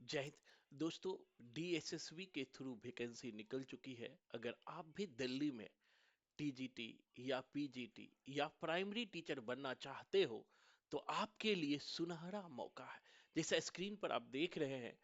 जय हिंद। दोस्तों, डीएसएसबी के थ्रू वैकेंसी निकल चुकी है। अगर आप भी दिल्ली में टीजीटी या पीजीटी या प्राइमरी टीचर बनना चाहते हो तो आपके लिए सुनहरा मौका है। जैसा स्क्रीन पर आप देख रहे हैं,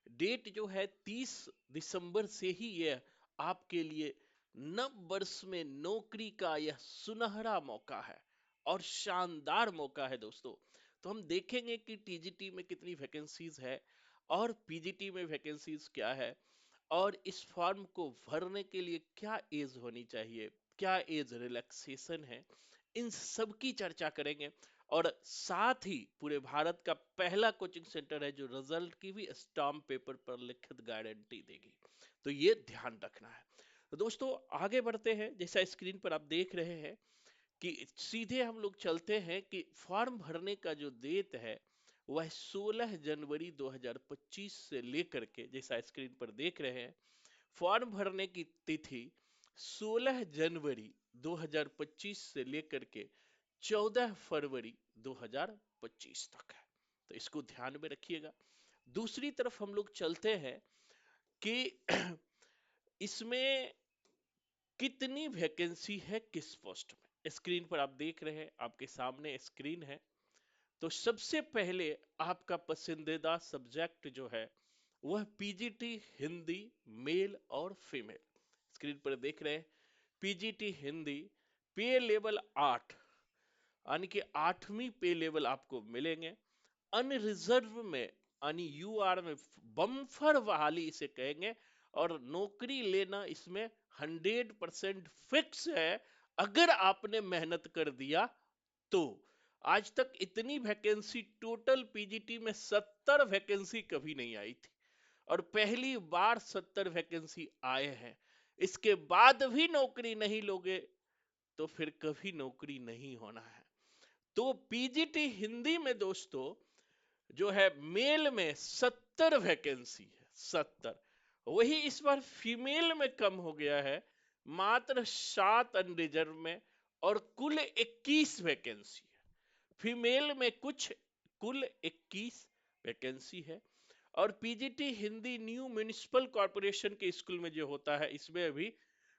डेट जो है 30 दिसंबर से ही यह आपके लिए नव वर्ष में नौकरी का यह सुनहरा मौका है और शानदार मौका है दोस्तों। तो हम देखेंगे कि टीजीटी में कितनी वैकेंसीज है और पीजीटी में वैकेंसीज क्या है, और इस फॉर्म को भरने के लिए क्या एज होनी चाहिए, क्या एज रिलैक्सेशन है, इन सब की चर्चा करेंगे। और साथ ही पूरे भारत का पहला कोचिंग सेंटर है जो रिजल्ट की भी स्टाम्प पेपर पर लिखित गारंटी देगी, तो ये ध्यान रखना है। तो दोस्तों, आगे बढ़ते हैं। जैसा स्क्रीन पर आप देख रहे हैं कि सीधे हम लोग चलते हैं कि फॉर्म भरने का जो डेट है वह 16 जनवरी 2025 से लेकर के, जैसा स्क्रीन पर देख रहे हैं, फॉर्म भरने की तिथि 16 जनवरी 2025 से लेकर के 14 फरवरी 2025 तक है। तो इसको ध्यान में रखिएगा। दूसरी तरफ हम लोग चलते हैं कि इसमें कितनी वैकेंसी है किस पोस्ट में। स्क्रीन पर आप देख रहे हैं, आपके सामने स्क्रीन है। तो सबसे पहले आपका पसंदीदा सब्जेक्ट जो है वह पीजीटी हिंदी, मेल और फीमेल। स्क्रीन पर देख रहे हैं, पीजीटी हिंदी पे लेवल 8, यानी कि 8वीं पे लेवल आपको मिलेंगे। अनरिजर्व में यानी यूआर में बम्फर बहाली इसे कहेंगे, और नौकरी लेना इसमें 100% फिक्स है अगर आपने मेहनत कर दिया तो। आज तक इतनी वैकेंसी टोटल पीजीटी में 70 वैकेंसी कभी नहीं आई थी, और पहली बार 70 वैकेंसी आए हैं। इसके बाद भी नौकरी नहीं लोगे तो फिर कभी नौकरी नहीं होना है। तो पीजीटी हिंदी में दोस्तों जो है मेल में 70 वैकेंसी है, 70। वही इस बार फीमेल में कम हो गया है, मात्र 7 अनरिजर्व में, और कुल 21 वैकेंसी है। फीमेल में कुल 21 वैकेंसी है। और PGT Hindi new municipal corporation के स्कूल में जो होता है, इसमें अभी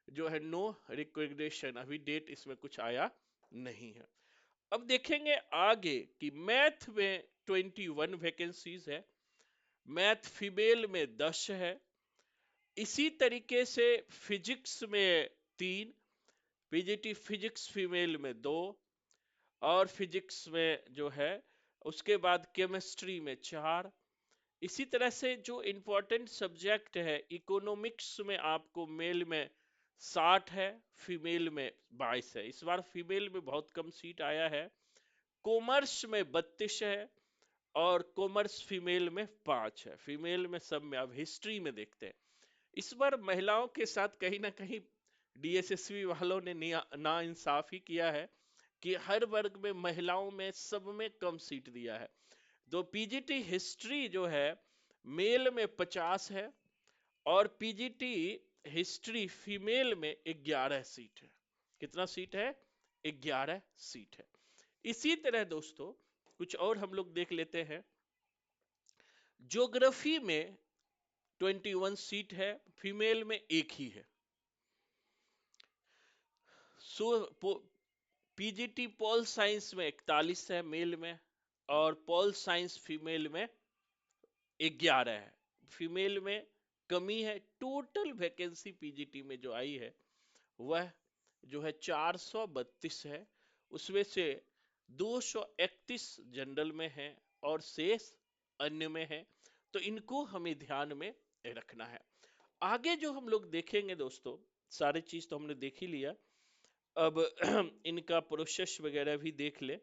जो है नो रिकॉग्निशन, अभी डेट इसमें कुछ आया नहीं है। अब देखेंगे आगे कि मैथ में 21 वैकेंसीज है, मैथ फीमेल में 10 है। इसी तरीके से फिजिक्स में 3, पीजीटी फिजिक्स फीमेल में 2, और फिजिक्स में जो है उसके बाद केमिस्ट्री में 4। इसी तरह से जो इंपॉर्टेंट सब्जेक्ट है, इकोनॉमिक्स में आपको मेल में 60 है, फीमेल में 22 है। इस बार फीमेल में बहुत कम सीट आया है। कॉमर्स में 32 है, और कॉमर्स फीमेल में 5 है। फीमेल में सब में। अब हिस्ट्री में देखते हैं, इस बार महिलाओं के साथ कहीं ना कहीं डीएसएसबी वालों ने ना इंसाफी किया है कि हर वर्ग में महिलाओं में सब में कम सीट दिया है। तो पीजीटी हिस्ट्री जो है मेल में 50 है, और पीजीटी हिस्ट्री फीमेल में 11 सीट है। कितना सीट है? 11 सीट है। इसी तरह दोस्तों कुछ और हम लोग देख लेते हैं। ज्योग्राफी में 21 सीट है, फीमेल में एक ही है। सो पीजीटी पॉल साइंस में 41 है मेल में, और पॉल साइंस फीमेल में 11 है। फीमेल में कमी है। टोटल वैकेंसी पीजीटी में जो आई है वह जो है 432 है। उसमें से 231 जनरल में है और शेष अन्य में है। तो इनको हमें ध्यान में रखना है। आगे जो हम लोग देखेंगे दोस्तों, सारी चीज तो हमने देख ही लिया, अब इनका प्रोसेस वगैरह भी देख ले।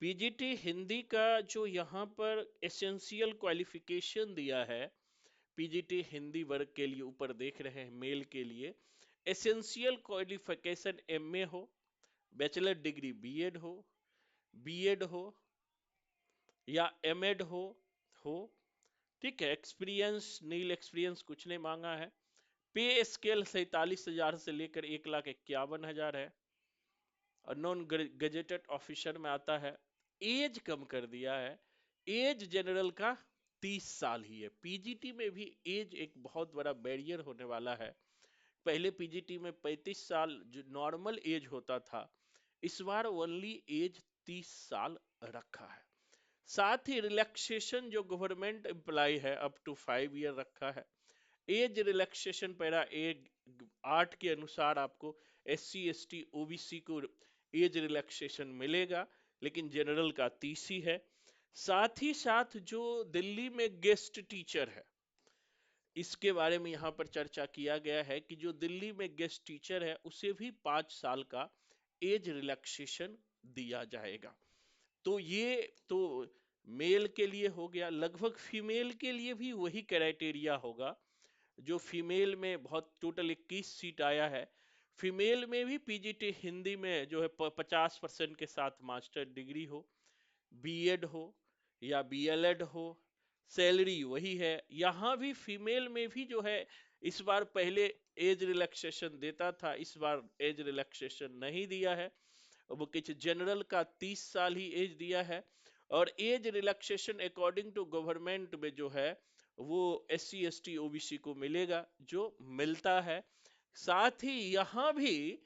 पीजीटी हिंदी का जो यहाँ पर एसेंशियल क्वालिफिकेशन दिया है पीजीटी हिंदी वर्ग के लिए, ऊपर देख रहे हैं मेल के लिए, एसेंशियल क्वालिफिकेशन एमए हो, बैचलर डिग्री बीएड हो या एमएड हो। ठीक है, एक्सपीरियंस नील एक्सपीरियंस कुछ नहीं मांगा है। पे स्केल 47,000 से लेकर 1,51,000 है, और नॉन गजेटेड ऑफिसर में आता है। एज कम कर दिया है, एज जनरल का 30 साल ही है। पीजीटी में भी एज एक बहुत बड़ा बैरियर होने वाला है। पहले पीजीटी में 35 साल जो नॉर्मल एज होता था, इस बार ओनली एज 30 साल रखा है। साथ ही रिलैक्सेशन जो गवर्नमेंट एम्प्लॉय है अप टू 5 ईयर रखा है। एज रिलैक्सेशन पैरा एक 8 के अनुसार आपको SC ST OBC को एज रिलैक्सेशन मिलेगा, लेकिन जनरल का 30 ही है। साथ ही साथ जो दिल्ली में गेस्ट टीचर है, इसके बारे में यहाँ पर चर्चा किया गया है कि जो दिल्ली में गेस्ट टीचर है उसे भी 5 साल का एज रिलैक्सेशन दिया जाएगा। तो ये तो मेल के लिए हो गया। लगभग फीमेल के लिए भी वही क्राइटेरिया होगा। जो फीमेल में बहुत टोटल 21 सीट आया है। फीमेल में भी पीजीटी हिंदी में जो है 50% के साथ मास्टर डिग्री हो, बीएड हो या बीएलएड हो, सैलरी वही है। यहाँ भी फीमेल में भी जो है इस बार पहले एज रिलैक्सेशन देता था, इस बार एज रिलैक्सेशन नहीं दिया है। वो कुछ जनरल का 30 साल ही एज दिया है। और age relaxation according to government में जो है वो SC ST OBC को मिलेगा, जो मिलता है। साथ ही यहाँ भी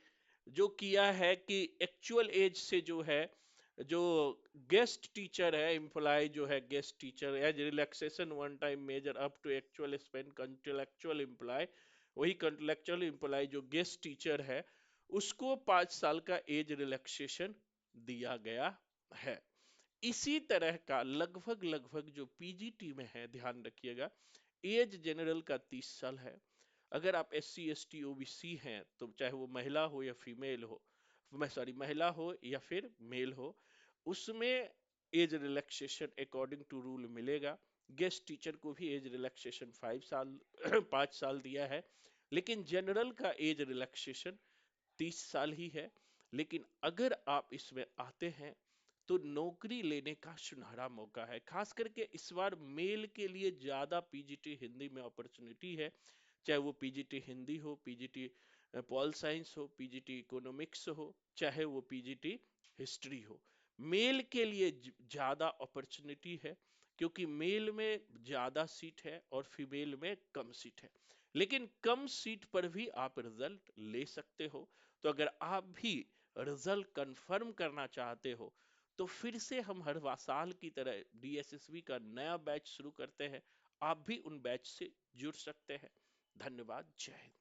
जो किया है कि एक्चुअल एज से जो है, जो गेस्ट टीचर है एम्प्लॉय जो है guest teacher age relaxation one time measure up to actual spend contractual employ, वही कंट्रेक्चुअल एम्प्लॉय जो गेस्ट टीचर है उसको 5 साल का एज रिलैक्सेशन दिया गया है। इसी तरह का लगभग लगभग जो पीजीटी में है, ध्यान रखिएगा, एज जनरल का 30 साल है। अगर आप SC ST OBC हैं तो चाहे वो महिला हो या फीमेल हो, मैं सॉरी महिला हो या फिर मेल हो, उसमें age relaxation according to rule मिलेगा। गेस्ट टीचर को भी एज रिलैक्सेशन 5 साल 5 साल दिया है, लेकिन जनरल का एज रिलैक्सेशन 30 साल ही है। लेकिन अगर आप इसमें आते हैं तो नौकरी लेने का सुनहरा मौका है। खास करके इस बार मेल के लिए ज्यादा पीजीटी हिंदी में अपॉर्चुनिटी है। चाहे वो पीजीटी हिंदी हो, पीजीटी पॉल साइंस हो, पीजीटी इकोनॉमिक्स हो, चाहे वो पीजीटी हिस्ट्री हो, मेल के लिए ज्यादा अपॉर्चुनिटी है। क्योंकि मेल में ज्यादा सीट है और फीमेल में कम सीट है। लेकिन कम सीट पर भी आप रिजल्ट ले सकते हो। तो अगर आप भी रिजल्ट कंफर्म करना चाहते हो तो फिर से हम हर साल की तरह DSSB का नया बैच शुरू करते हैं। आप भी उन बैच से जुड़ सकते हैं। धन्यवाद। जय हिंद।